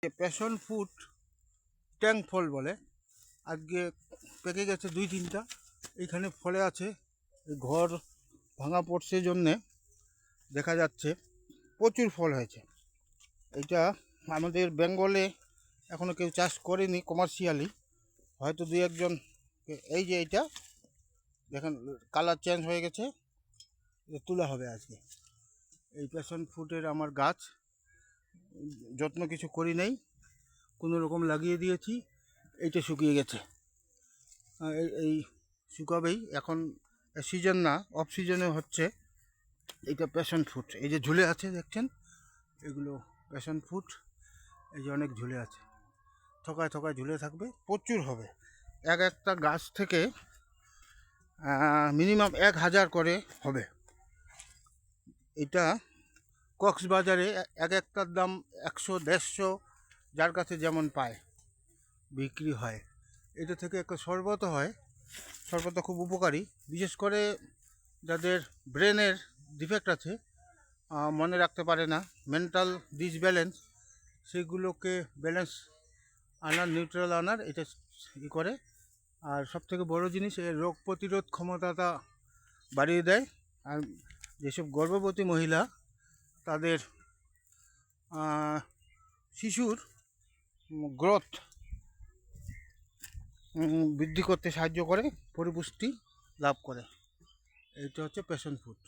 Passion fruit ট্যাং ফল বলে। আজকে পেকে গেছে 2-3টা, এইখানে ফলে আছে। এই ঘর ভাঙা পড়ছে জন্যে দেখা যাচ্ছে প্রচুর ফল হয়েছে। এটা আমাদের বেঙ্গলে এখনও কেউ চাষ করেনি কমার্শিয়ালি, হয়তো 2-1জন। এই যে এইটা দেখেন কালার চেঞ্জ হয়ে গেছে, এটা তোলা হবে আজকে। এই প্যাশন ফ্রুটের আমার গাছ, যত্ন কিছু করি নেই, কোনো রকম লাগিয়ে দিয়েছি। এইটা শুকিয়ে গেছে, এই শুকাবেই। এখন সিজন না, অফ সিজনে হচ্ছে। এইটা প্যাশন ফ্রুট, এই যে ঝুলে আছে দেখছেন, এগুলো প্যাশন ফ্রুট। এই যে অনেক ঝুলে আছে, থকায় থকায় ঝুলে থাকবে, প্রচুর হবে। একটা গাছ থেকে মিনিমাম 1000 করে হবে। এটা কক্সবাজারে একটার দাম 100-150, যার কাছে যেমন পায় বিক্রি হয়। এটা থেকে একটা শরবত হয়, শরবতটা খুব উপকারী, বিশেষ করে যাদের ব্রেনের ডিফেক্ট আছে, মনে রাখতে পারে না, মেন্টাল ডিসব্যালেন্স, সেগুলোকে ব্যালেন্স আনার, নিউট্রাল আনার এটা করে। আর সবথেকে বড় জিনিস, এর রোগ প্রতিরোধ ক্ষমতাটা বাড়িয়ে দেয়। আর যেসব গর্ভবতী মহিলা, তাদের শিশুর গ্রোথ বৃদ্ধি করতে সাহায্য করে, পরিপুষ্টি লাভ করে। এইটা হচ্ছে প্যাশন ফ্রুট।